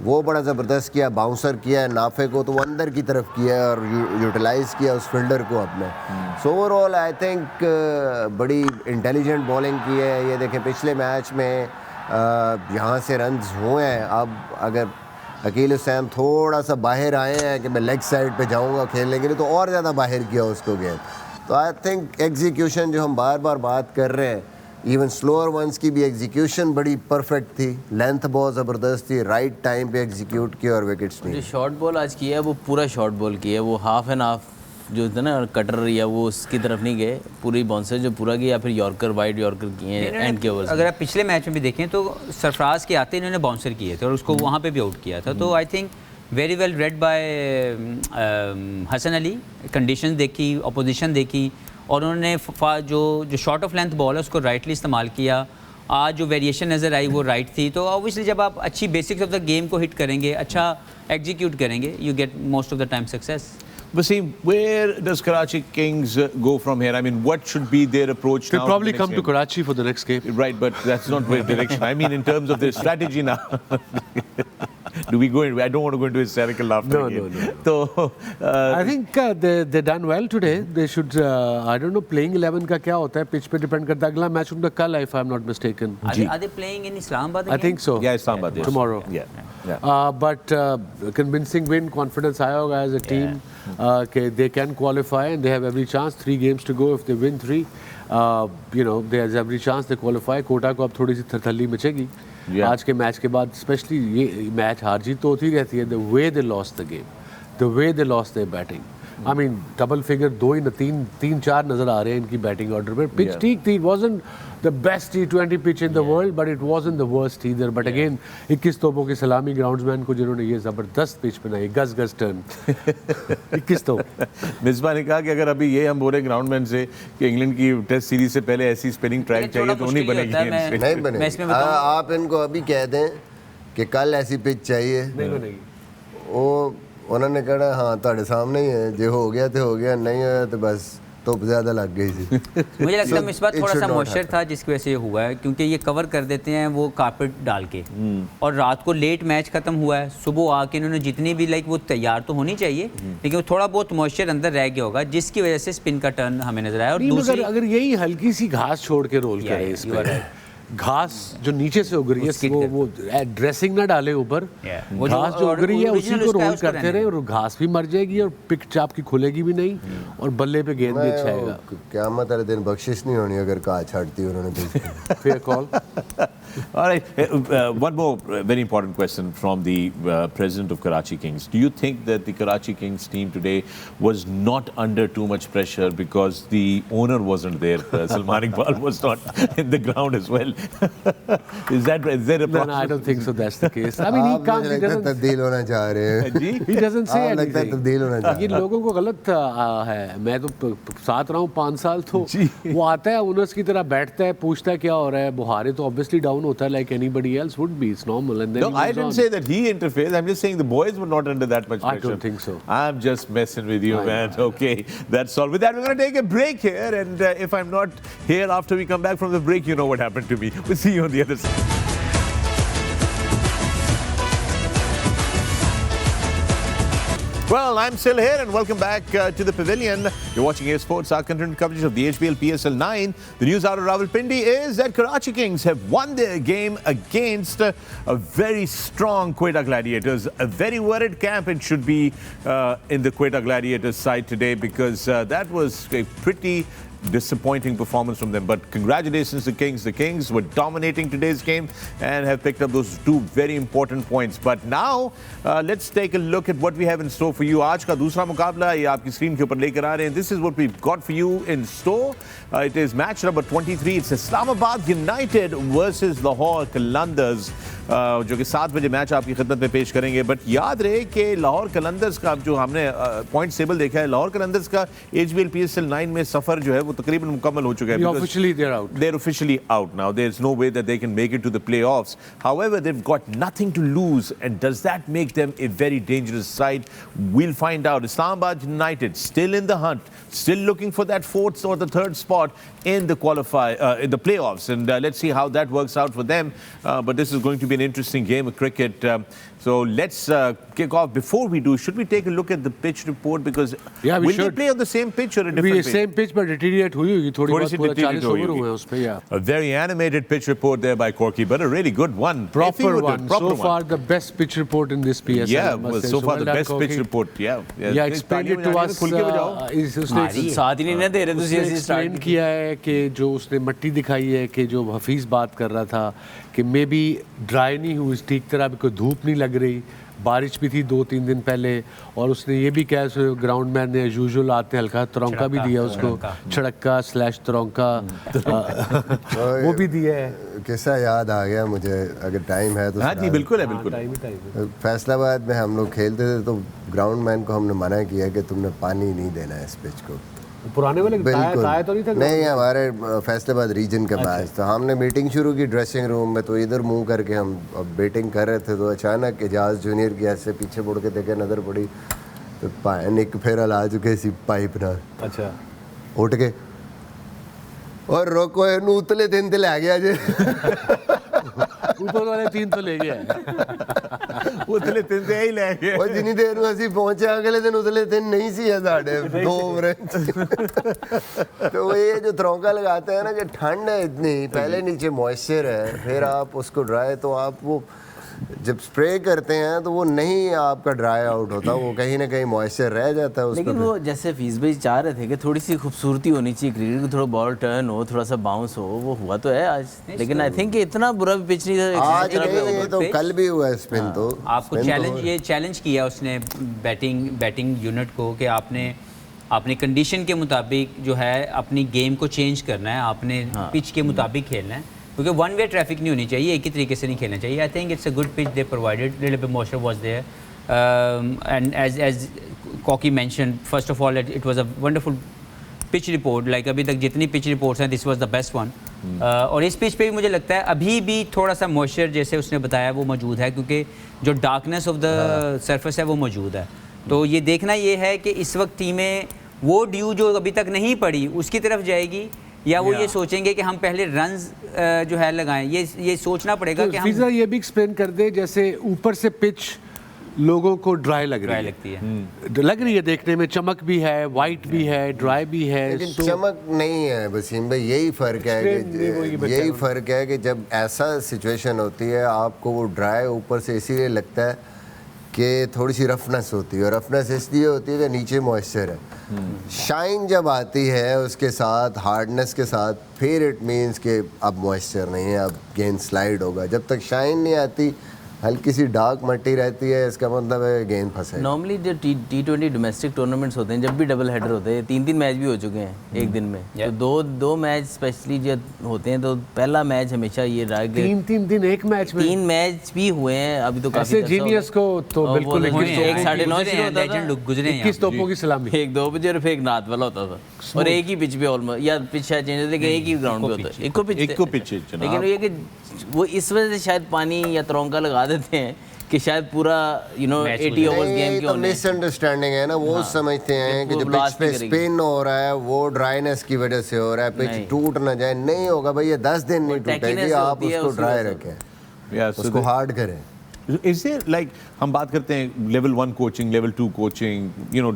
वो बड़ा ज़बरदस्त किया. बाउंसर किया है नाफे को तो वो अंदर की तरफ किया और यूटिलाइज़ किया उस फील्डर को अपने. सो ओवरऑल आई थिंक बड़ी इंटेलिजेंट बॉलिंग की है. ये देखें पिछले मैच में यहाँ से रन्स हुए हैं. अब अगर अकील हुसैन थोड़ा सा बाहर आए हैं कि मैं लेग साइड पे जाऊँगा खेलने के लिए, तो और ज़्यादा बाहर किया उसको गेम. तो आई थिंक एग्जीक्यूशन जो हम बार बार बात कर रहे हैं, इवन स्लोअर वंस की भी एग्जीक्यूशन बड़ी परफेक्ट थी. लेंथ बहुत ज़बरदस्त थी, राइट टाइम पे एग्जीक्यूट किया और विकेट्स जो नहीं. शॉर्ट बॉल आज किया है वो पूरा शॉर्ट बॉल किया है, वो हाफ एंड हाफ जो था ना कटर या वो उसकी तरफ नहीं गए, पूरी बाउंसर जो पूरा किया, फिर यॉर्कर वाइड यॉर्कर किए एंड के ओवर्स. अगर आप पिछले मैच में भी देखें तो सरफराज के आते इन्होंने बाउंसर किए थे और उसको वहाँ पे भी आउट किया था. तो I think very well read by Hasan Ali. Condition देखी, अपोजिशन देखी, और उन्होंने जो शॉर्ट ऑफ लेंथ बॉल है उसको राइटली इस्तेमाल किया. आज जो वेरिएशन नज़र आई वो राइट थी. तो ऑब्वियसली जब आप अच्छी बेसिक्स ऑफ द गेम को हिट करेंगे, अच्छा एग्जीक्यूट करेंगे, you get most of the time success. Wasim, where does Karachi Kings go from here? I mean, what should be their approach They'll now? probably to the come next to Karachi for the next game. game? Right, but that's not their direction. I mean, in terms of their strategy now. Do we go in? I don't want to go into hysterical laughter No, again. no. So, I think they done well today. They should. I don't know. Playing 11 का क्या होता है? Pitch पे depend करता है. अगला match उनका कल है, if I'm not mistaken. Are they playing in Islamabad I again? think so. yeah, Islamabad. Yes. Tomorrow. Yeah. But convincing win, confidence आया होगा as a team. Okay, they can qualify and they have every chance. 3 games to go. If they win 3, there's every chance they qualify. Kota को अब थोड़ी सी थरथल्ली मचेगी. आज के match के बाद specially ये मैच हार जीत तो होती रहती है. The way they lost the game, the way they lost their batting. I mean double figure 2 ही 3-4 नजर आ रहे हैं इनकी बैटिंग ऑर्डर पे. पिच ठीक थी, it wasn't the best T20 pitch in the world, but it wasn't the worst either. But again 21 तोपों की सलामी ग्राउंड्समैन को जिन्होंने ये जबरदस्त पिच बनाई, गज टर्न 21 तोप. मिसबा ने कहा कि अगर अभी ये हम बोले ग्राउंडमैन से कि इंग्लैंड की टेस्ट सीरीज से पहले ऐसी स्पिनिंग ट्रैक चाहिए तो नहीं बनेगी. नहीं बनेगी. आप इनको अभी कह दें कि कल ऐसी पिच चाहिए, नहीं बनेगी. वो उन्होंने कहा हाँ ਤੁਹਾਡੇ सामने ही है, जो हो गया तो हो गया, नहीं होया तो बस तो ज़्यादा लग गई थी. मुझे लगता है इस बार थोड़ा सा मॉइस्चर था जिसकी वजह से ये हुआ है, क्योंकि ये कवर कर देते हैं वो कारपेट डाल के, और रात को लेट मैच खत्म हुआ है, सुबह आके इन्होंने जितनी भी वो तैयार तो होनी चाहिए, लेकिन थोड़ा बहुत मॉइस्चर अंदर रह गया होगा जिसकी वजह से स्पिन का टर्न हमें नजर आया. और दूसरी अगर यही हल्की सी घास छोड़ के रोल करे इस पे, घास जो नीचे से उग रही है वो ड्रेसिंग ना डाले ऊपर, घास जो उग रही है उसी को रोल करते रहे और घास भी मर जाएगी और पिच आपकी खुलेगी भी नहीं और बल्ले पे गेंद भी अच्छा आएगा. क़यामत वाले दिन बख्शिश नहीं होनी अगर कहा छाड़ती उन्होंने. Fair call. All right. One more very important question from the president of Karachi Kings. Do you think that the Karachi Kings team today was not under too much pressure because the owner wasn't there? Salman Iqbal was not in the ground as well. Is there a problem? No, I don't think so. That's the case. I mean, he can't. He doesn't. तब्दील होना चाह रहे हैं. He doesn't say anything. लगता है तब्दील होना चाह रहे हैं. ये लोगों को गलत है. मैं तो साथ रहा हूँ 5 साल, तो वो आता है ओनर्स की तरह बैठता है, पूछता है क्या हो रहा है, बुहारे तो obviously down होता है like anybody else would be. It's normal. And then no, I didn't say that he interferes. I'm just saying the boys were not under that much pressure. I don't think so. I'm just messing with you, man. Okay, that's all. With that, we're going to take a break here. And if I'm not here after we come back from the break, you know what happened to me. We'll see you on the other side. Well, I'm still here and welcome back to the pavilion. You're watching A Sports, our continued coverage of the HBL PSL 9. The news out of Rawalpindi is that Karachi Kings have won their game against a very strong Quetta Gladiators. A very worried camp it should be in the Quetta Gladiators side today because that was a pretty disappointing performance from them. But congratulations to Kings. The Kings were dominating today's game and have picked up those 2 very important points. But now let's take a look at what we have in store for you. आज का दूसरा मुकाबला ये आपकी screen के ऊपर लेकर आ रहे हैं. This is what we've got for you in store. It is match number 23. It's Islamabad United versus Lahore Qalandars. जो कि 7 बजे मैच आपकी खिदमत में पेश करेंगे. बट याद रहे कि लाहौर कलंदर्स का जो हमने पॉइंट टेबल देखा है, लाहौर कलंदर्स का HBL PSL 9 में सफर जो है वो तकरीबन मुकम्मल हो चुका है. They're officially out now. There's no way that they can make it to the playoffs. However, they've got nothing to lose, and does that make them a very dangerous side? We'll find out. Islamabad United still in the hunt, still looking for that 4th or the 3rd spot in the in the playoffs, and let's see how that works out for them. But this is going to be an interesting game of cricket. So let's kick off. Before we do, should we take a look at the pitch report? Because will they play on the same pitch or a different pitch? Same pitch, but deteriorate हुई होगी थोड़ी बहुत. पूरा 40 over हुए हैं उस पे. Yeah. A very animated pitch report there by Corky, but a really good one. Proper one. So far, the best pitch report in this PSL. Yeah, well, so far the best pitch report. Yeah. Explain it to us. साथ ही नहीं ना दे रहे तो seriously explain किया है कि जो उसने मट्टी दिखाई है कि जो हफीज़ बात कर रहा था कि मे बी ड्राई नहीं हुई ठीक तरह, कोई धूप नहीं लग रही, बारिश भी थी 2-3 दिन पहले, और उसने ये भी कहा ग्राउंड मैन ने एज यूजुअल आते हल्का तरौंका भी दिया उसको, छड़क्का / तरौंका वो भी दिया है. किस्सा याद आ गया मुझे, अगर टाइम है तो. हाँ जी, बिल्कुल है, बिल्कुल. फैसलाबाद में हम लोग खेलते थे तो ग्राउंड मैन को हमने मना किया कि तुमने पानी नहीं देना है इस पिच को. पुराने वाले ताया तो नहीं था? नहीं, हमारे फैसलाबाद रीजन का मैच था. हमने मीटिंग शुरू की ड्रेसिंग रूम में, तो इधर मुंह करके हम बैटिंग कर रहे थे, तो अचानक एजाज जूनियर की ऐसे पीछे मुड़ के देखे, नज़र पड़ी तो निक फेरल आ चुके सी पाइप ना. अच्छा. उठ के और रोको इनू उतले दिन ते लै गया जे. ऊपर वाले 3 तो ले गया. उतले 3 ते ही ले गए. और जिनी देर में ਅਸੀਂ पहुंचे अगले दिन उतले 3 नहीं सी है साढ़े 2 ओवर. तो ये जो तरौंका लगाते हैं ना कि ठंड है इतनी, पहले नीचे मॉइस्चर है, फिर आप उसको ड्राई, तो आप वो जब स्प्रे करते हैं तो वो नहीं आपका ड्राई आउट होता, वो कहीं ना कहीं मॉइस्चर रह जाता है उसमें. लेकिन वो जैसे फीस भाई चाह रहे थे कि थोड़ी सी खूबसूरती होनी चाहिए क्रिकेट की, थोड़ा बॉल टर्न हो, थोड़ा सा बाउंस हो, वो हुआ तो है आज. लेकिन आई थिंक इतना बुरा भी पिच नहीं था आज. नहीं, तो कल भी हुआ है स्पिन. तो आपको चैलेंज किया उसने बैटिंग यूनिट को कि आपने कंडीशन के मुताबिक जो है अपनी गेम को चेंज करना है, आपने पिच के मुताबिक खेलना है, क्योंकि 1 वे ट्रैफिक नहीं होनी चाहिए, एक ही तरीके से नहीं खेलना चाहिए. I think it's a good pitch they provided, little bit moisture was there, and as cocky mention, first of all it was a wonderful pitch report. Like अभी तक जितनी पिच रिपोर्ट्स हैं, this was the best one. और इस pitch पे भी मुझे लगता है अभी भी थोड़ा सा मॉइस्चर जैसे उसने बताया वो मौजूद है, क्योंकि जो डार्कनेस ऑफ द सरफेस है वो मौजूद है. तो ये देखना ये है कि इस वक्त टीमें वो ड्यू जो अभी तक नहीं पड़ी उसकी तरफ जाएगी, या वो ये सोचेंगे कि हम पहले रन्स जो है लगाएं. ये सोचना पड़ेगा कि हम. ये भी एक्सप्लेन कर दे, जैसे ऊपर से पिच लोगों को ड्राई लगती है. लग रही है देखने में, चमक भी है, वाइट भी है, ड्राई भी है. लेकिन चमक नहीं है वसीम भाई, यही फ़र्क है कि जब ऐसा सिचुएशन होती है आपको वो ड्राई ऊपर से इसीलिए लगता है कि थोड़ी सी रफनेस होती है, और रफनेस इसलिए होती है कि नीचे मॉइस्चर है. शाइन जब आती है उसके साथ, हार्डनेस के साथ, फिर इट मीन्स कि अब मॉइस्चर नहीं है, अब गेंद स्लाइड होगा. जब तक शाइन नहीं आती, हल्की सी डार्क मट्टी रहती है, इसका मतलब है गेंद फंसे. नॉर्मली जो T20 डोमेस्टिक टूर्नामेंट्स होते हैं, जब भी डबल हेडर होते हैं, 3 मैच भी हो चुके हैं एक दिन में. तो दो मैच स्पेशली जो होते हैं, तो पहला मैच हमेशा ये रहा कि 3 दिन एक मैच में 3 मैच भी हुए हैं अभी तो. काफी जीनियस को तो बिल्कुल 1-9 गुजरे 21 तोपों की सलामी, 1-2 बजे और फिर एक रात वाला होता था, और एक ही पिच पे ऑलमोस्ट, या पिच शायद चेंज होता है, एक ही ग्राउंड पे होता है, एक को पिच. लेकिन ये कि वो इस वजह से शायद पानी या तरौंका लगा देते हैं कि शायद पूरा 80 ओवर्स गेम के होने. मिसअंडरस्टैंडिंग है ना, वो समझते हैं कि जो पिच पे स्पिन हो रहा है वो ड्राइनेस की वजह से हो रहा है, पिच टूट ना जाए. नहीं होगा भाई, ये 10 दिन नहीं टूटेगी, आप उसको ड्राई रखें, उसको हार्ड करें. Is there, like, हम बात करते हैं level 1 coaching, level 2 coaching,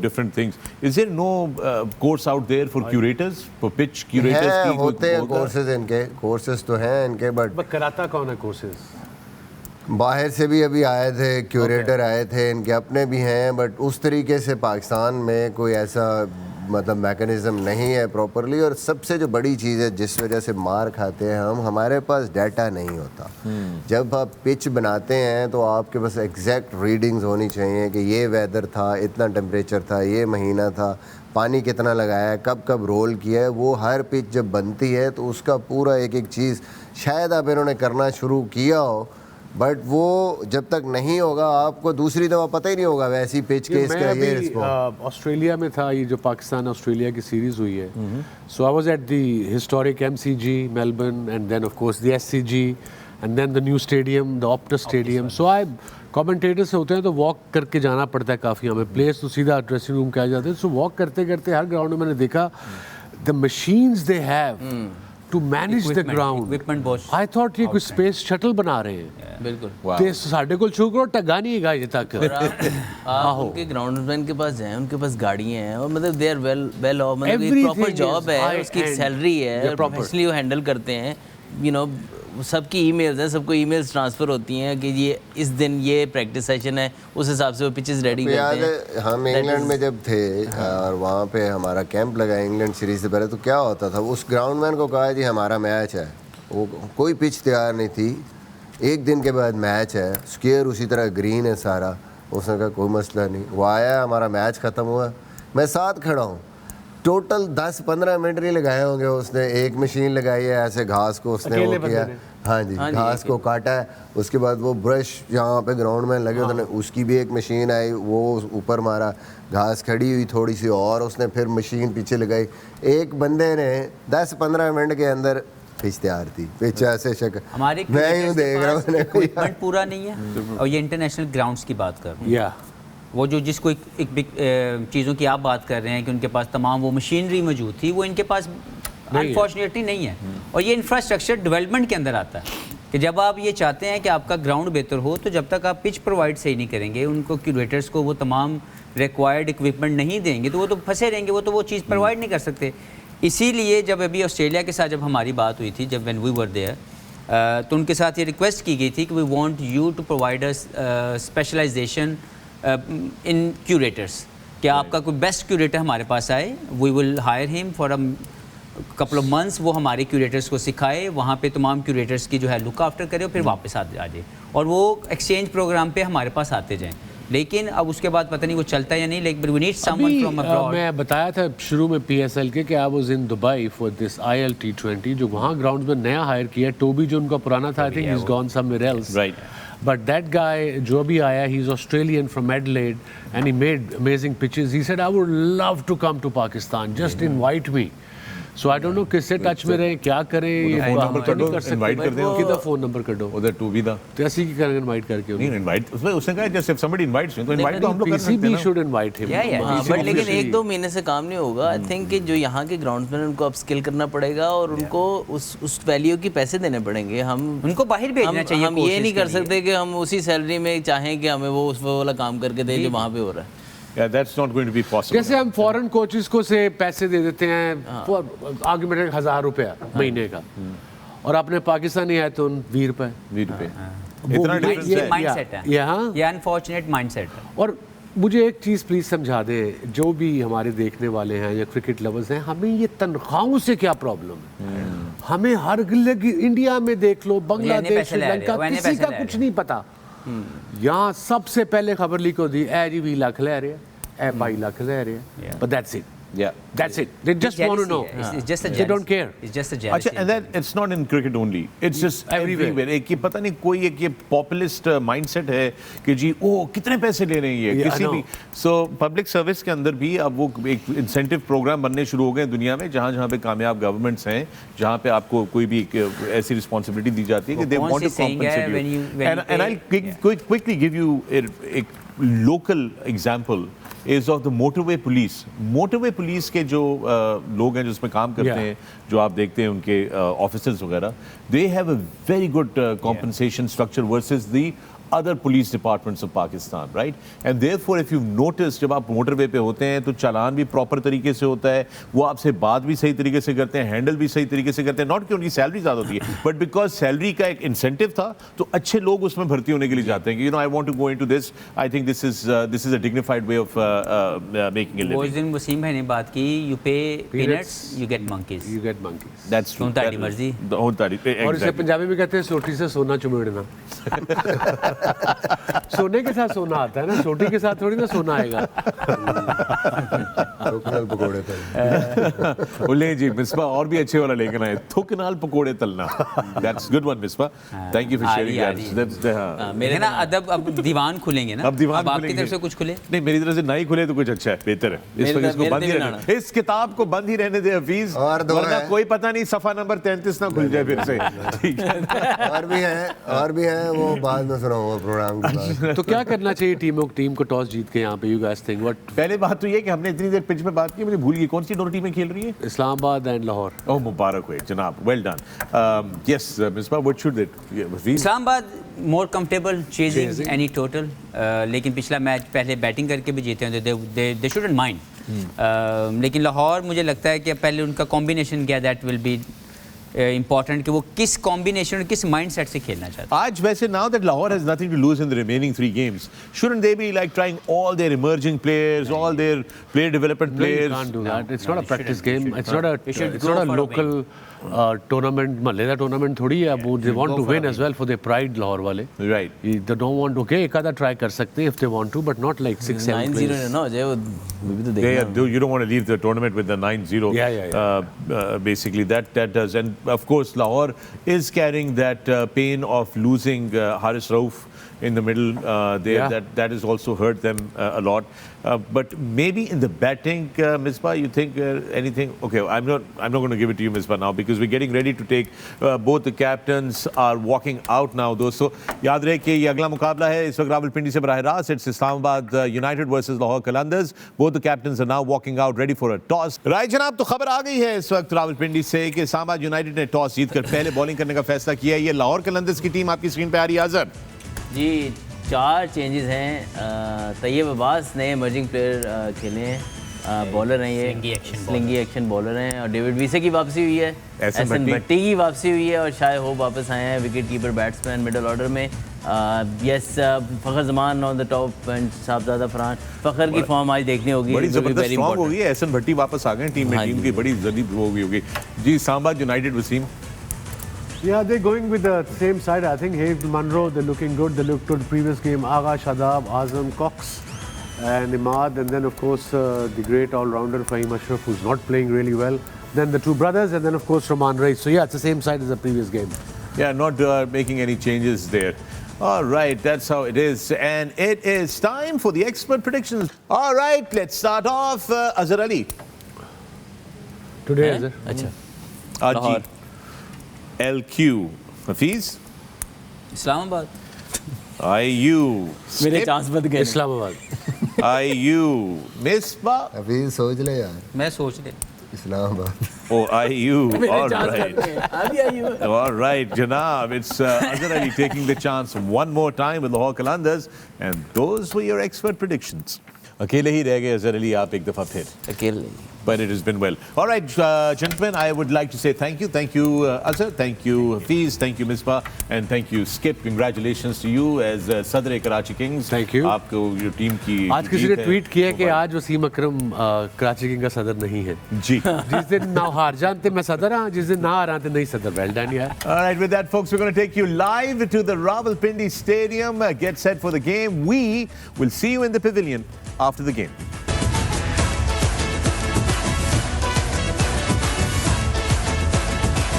different things. Is there no course out there for curators, for pitch curators? हैं, होते हैं courses इनके, courses तो हैं इनके, but कराता कौन है courses? बाहर से भी अभी आए थे क्यूरेटर, आए थे, इनके अपने भी हैं, बट उस तरीके से पाकिस्तान में कोई ऐसा मतलब मैकेनिज्म नहीं है प्रॉपरली। और सबसे जो बड़ी चीज़ है जिस वजह से मार खाते हैं हम, हमारे पास डाटा नहीं होता। जब आप पिच बनाते हैं तो आपके पास एग्जैक्ट रीडिंग्स होनी चाहिए कि ये वेदर था, इतना टेम्परेचर था, ये महीना था, पानी कितना लगाया है, कब कब रोल किया है। वो हर पिच जब बनती है तो उसका पूरा एक एक चीज़ शायद आप इन्होंने करना शुरू किया हो, बट वो जब तक नहीं होगा आपको दूसरी दफ़ा पता ही नहीं होगा वैसी पिच के इसका ये रिस्पॉन्स। ऑस्ट्रेलिया में था ये जो पाकिस्तान ऑस्ट्रेलिया की सीरीज़ हुई है, so I was at the historic MCG Melbourne and then of course the SCG and then the new stadium, the Optus stadium. So I commentators होते हैं तो वॉक करके जाना पड़ता है काफ़ी, हमें प्लेस तो सीधा ड्रेसिंग रूम कहा जाता है। सो वॉक करते करते हर ग्राउंड में मैंने देखा the machines they have to manage the ground. I thought ये कुछ स्पेस शटल बना रहे हैं। बिल्कुल ते साढ़े को छूकरो टगा नहीं है ये तक। आप उनके ग्राउंडमैन के पास जाएं, उनके पास गाड़ियां हैं और मतलब दे आर वेल ऑफ, मतलब एक प्रॉपर जॉब है, उसकी सैलरी है, प्रोफेशनली वो हैंडल करते हैं। यू नो सबकी ईमेल्स हैं, सबको ईमेल्स ट्रांसफ़र होती हैं कि ये इस दिन ये प्रैक्टिस सेशन है, उस हिसाब से वो पिचेस रेडी करते हैं। हम इंग्लैंड में जब थे और वहाँ पे हमारा कैंप लगा इंग्लैंड सीरीज से पहले, तो क्या होता था, उस ग्राउंडमैन को कहा जी हमारा मैच है, वो कोई पिच तैयार नहीं थी, एक दिन के बाद मैच है, स्क्वायर उसी तरह ग्रीन है सारा। उसने कहा कोई मसला नहीं। वो आया, हमारा मैच ख़त्म हुआ, मैं साथ खड़ा हूँ, टोटल 10-15 मिनट नहीं लगाए होंगे उसने। एक मशीन लगाई है ऐसे घास को उसने वो किया, हाँ जी, घास को काटा है। उसके बाद वो ब्रश यहाँ पे ग्राउंड में लगे होते हैं, उसकी भी एक मशीन आई, वो ऊपर मारा, घास खड़ी हुई थोड़ी सी और उसने फिर मशीन पीछे लगाई। एक बंदे ने 10-15 मिनट के अंदर पिच तैयार थी। पिच ऐसे शक हमारे मैं यूँ देख रहा हूँ, इक्विपमेंट पूरा नहीं है। और ये इंटरनेशनल ग्राउंड्स की बात कर रहा हूँ, वो जो जिसको एक बिग चीज़ों की आप बात कर रहे हैं कि उनके पास तमाम वो मशीनरी मौजूद थी, वो इनके पास अनफॉर्चुनेटली नहीं है। और ये इंफ्रास्ट्रक्चर डेवलपमेंट के अंदर आता है कि जब आप ये चाहते हैं कि आपका ग्राउंड बेहतर हो, तो जब तक आप पिच प्रोवाइड सही नहीं करेंगे, उनको क्यूरेटर्स को वो तमाम रिक्वायर्ड इक्विपमेंट नहीं देंगे, तो वो तो फंसे रहेंगे, वो तो वो चीज़ प्रोवाइड नहीं कर सकते। इसीलिए जब अभी ऑस्ट्रेलिया के साथ जब हमारी बात हुई थी, जब व्हेन वी वर देयर, तो उनके साथ ये रिक्वेस्ट की गई थी कि we want you to provide us specialisation in curators, कि आपका कोई बेस्ट क्यूरेटर हमारे पास आए, we will hire him for a couple of months, वो हमारे क्यूरेटर्स को सिखाए, वहाँ पे तमाम क्यूरेटर्स की जो है लुक आफ्टर करे और फिर वापस आ जाए, और वो एक्सचेंज प्रोग्राम पे हमारे पास आते जाएं। लेकिन अब उसके बाद पता नहीं वो चलता है या नहीं, लेकिन we need someone from abroad. मैं बताया था शुरू में PSL के कि I was in Dubai for this IL T20, जो वहाँ ग्राउंड में नया हायर किया, टोबी जो उनका पुराना था, I think he is gone somewhere else, right. But that guy, जो भी आया, he's Australian from Adelaide, and he made amazing pitches. He said, I would love to come to Pakistan. Just invite me. So I don't know किससे touch में रहे, क्या करें, ये phone number कर दो, इनवाइट कर दो, किधर फोन नंबर कर दो, उधर टू बी दा, तो ऐसे ही करेंगे इनवाइट करके। नहीं इनवाइट, उसमें उसने कहा जैसे समबडी इनवाइट्स यू, तो इनवाइट तो हम लोग कर सकते हैं PCB ना। should invite him. बट लेकिन 1-2 महीने से काम नहीं होगा। आई थिंक कि जो यहाँ के ग्राउंड्समैन उनको अपस्किल करना पड़ेगा और उनको उस वैल्यू की पैसे देने पड़ेंगे। हम उनको बाहर भेजना चाहिए। हम ये नहीं कर सकते कि हम उसी सैलरी में चाहें कि हमें वो उस वाला काम करके दें जो वहाँ पे हो रहा है। Yeah, that's not going to be possible. जैसे हम फॉरेन कोचेस को से पैसे दे देते हैं, आर्गुमेंट 1000 रुपया महीने का, और अपने पाकिस्तानी है तो 20 रुपए। इतना डिफरेंस है। माइंडसेट है, ये अनफॉर्चुनेट माइंडसेट है। और मुझे एक चीज़ प्लीज़ समझा दें, जो भी हमारे देखने वाले हैं या क्रिकेट लवर्स हैं, हमें ये तनख्वाहों से क्या प्रॉब्लम है? हमें हर इंडिया में देख लो, बांग्लादेश, श्रीलंका, किसी का कुछ नहीं पता। यहाँ सबसे पहले खबर लीक होती है, ए जी 20 लाख ले रहे हैं, ए 22 लाख ले रहे हैं, but that's it. Yeah, that's it. They just want to know. It's just a they don't care. It's just a jealousy. अच्छा, and then it's not in cricket only. It's just everywhere. एक ये पता नहीं कोई एक ये populist mindset है कि जी ओ कितने पैसे ले रहे हैं ये किसी भी। So public service के अंदर भी अब वो एक incentive program बनने शुरू हो गए दुनिया में, जहाँ पे कामयाब गवर्नमेंट्स हैं, जहाँ पे आपको कोई भी ऐसी responsibility दी जाती है कि they want to compensate you. And I'll quickly give you a local example is of the motorway police. Motorway police के जो लोग हैं जो इसमें काम करते हैं, जो आप देखते हैं उनके ऑफिसर्स वगैरह, they have a very good compensation structure versus the other police departments of Pakistan, right? And therefore, if you've noticed, जब आप मोटरवे पे होते हैं तो चालान भी प्रॉपर तरीके से होता है, वो आपसे बात भी सही तरीके से करते हैं, हैंडल भी सही तरीके से करते हैं, नॉट कि उनकी सैलरी ज़्यादा होती है, बट बिकॉज सैलरी का एक इंसेंटिव था, तो अच्छे लोग उसमें भर्ती होने के लिए जाते हैं कि I want to go into this, I think this is a dignified way of making a वो लिविंग. दिन वसीम भाई ने बात की, यू पे peanuts you get monkeys. You get monkeys. That's true. होता है मर्जी. होता है, और इसे exactly. पंजाबी में कहते हैं सोटी से सोना चुमेड़ना. सोने के साथ सोना आता है ना, सोटी के साथ थोड़ी ना सोना आएगा. थुकनाल पकोड़े तलना. बोले जी मिसबा और भी अच्छे वाला लेकर आए, थुकनाल पकोड़े तलना. That's good one Misbah. Thank you for sharing that. That's the, हाँ. मेरे ना अदब अब दीवान खुलेंगे ना. अब दीवान आपकी खुलेंगे. तरफ से कुछ खुले? नहीं, मेरी तरफ से नहीं खुले तो कुछ अच्छा है, बेहतर है. इस वक्त इसको बंद ही रहने, इस किताब को बंद ही रहने दे हफीज, और दो वरना है. कोई पता नहीं सफा नंबर 33 ना खुल जाए फिर से. ठीक है. और भी हैं वो बाद में सुनाऊंगा प्रोग्राम के बाद. तो क्या करना चाहिए टीम को टॉस जीत के यहाँ पे? You guys think what? पहले बात तो ये कि हमने इतनी देर पिच पे बात की, मुझे भूल गई कौन सी दोनों टीमें खेल रही हैं. इस्लामाबाद एंड लाहौर. ओह मुबारक हो जनाब, well done. Yes Misbah, what should it Hafeez? Islamabad more comfortable chasing any total, लेकिन पिछला मैच पहले बैटिंग करके भी जीते हैं, दे शुडंट माइंड. लेकिन लाहौर मुझे लगता है कि पहले उनका कॉम्बिनेशन क्या, दैट विल बी important कि वो किस कॉम्बिनेशन, किस माइंडसेट से खेलना चाहते हैं. आज वैसे now that Lahore has nothing to lose in the remaining 3 games, shouldn't they be like trying all their emerging players, all their player development No, you players? can't do that. It's not a they practice shouldn't. game. It's not a should it's go not a for a local tournament. मलेदा tournament थोड़ी है. वो they want to win as well for their pride. Lahore वाले. Right. They don't want to. Okay, एक आधा try कर सकते हैं if they want to, but not like 6-7 9-0 players. ना हो जाए, वो भी तो Yeah, देखना. you don't want to leave the tournament with the 9-0. Yeah. Basically, that does. And of course, Lahore is carrying that pain of losing Haris Rauf in the middle there. Yeah. That has also hurt them a lot. But maybe in the batting, Misbah, you think anything? Okay, I'm not going to give it to you, Misbah, now because we're getting ready to take. Both the captains are walking out now, दोस्तों. याद रहे कि ये अगला मुकाबला है इस वक्त रावलपिंडी से बराह रास्त. It's Islamabad United versus Lahore Qalandars. Both the captains are now walking out, ready for a toss. Right, जनाब, तो खबर आ गई है इस वक्त रावलपिंडी से कि इस्लामाबाद यूनाइटेड ने टॉस जीतकर पहले बॉलिंग करने का फैसला किया है. ये लाहौर कलंदर्स की टीम आपकी स्क्रीन पे आ रही है. अजहर जी 4 चेंजेस हैं. तैयब अब्बास नए इमर्जिंग प्लेयर खेले हैं, बॉलर हैं, ये स्लिंगी एक्शन बॉलर हैं. और डेविड वीसे की वापसी हुई है, एहसन भट्टी की वापसी हुई है, और शायद हो वापस आए हैं wicket keeper batsman middle order में. Yes, Fakhar Zaman on the top end Sahibzada Farhan. Fakhar की फॉर्म आज देखनी होगी, बड़ी जबरदस्त स्ट्रॉन्ग हो गई है. एहसन भट्टी वापस आ गए टीम में. टीम की बड़ी जदीद हो गई होगी. जी Islamabad United Wasim. Yeah, they're going with the same side. I think Hayes, Munro, they're looking good. They looked good previous game. Agha, Shadab, Azam, Cox, and Imad, and then of course the great all-rounder Fahim Ashraf, who's not playing really well. Then the two brothers, and then of course Rahman Reis. So yeah, it's the same side as the previous game. Yeah, not making any changes there. All right, that's how it is. And it is time for the expert predictions. All right, let's start off. Azhar Ali. Today, is it? अच्छा Ajit. LQ. Hafiz. Islamabad. IU. मेरे chance बद गए. Islamabad. IU. Misbah. अभी सोच ले यार. मैं सोच ले. Islamabad. Oh, IU. All right. All right, Janab. It's Azhar Ali taking the chance one more time with Lahore Qalandars. And those were your expert predictions. अकेले ही रह गए अजहर अली आप एक दफ़ा फिर. अकेले. But it has been well. All right, gentlemen, I would like to say thank you. Thank you, Azhar. Thank you, Hafiz. Thank you, Misbah. And thank you, Skip. Congratulations to you as Sadr Karachi Kings. Thank you. आपको your team की आज किसी ने tweet किया कि आज वसीम अकरम Karachi king का सदर नहीं है. जी. जिस दिन ना हार जानते मैं सदर हाँ, जिस दिन ना हार आते नहीं सदर. वेल डन यार. All right, with that, folks, we're going to take you live to the Rawalpindi Stadium. Get set for the game. We will see you in the pavilion after the game.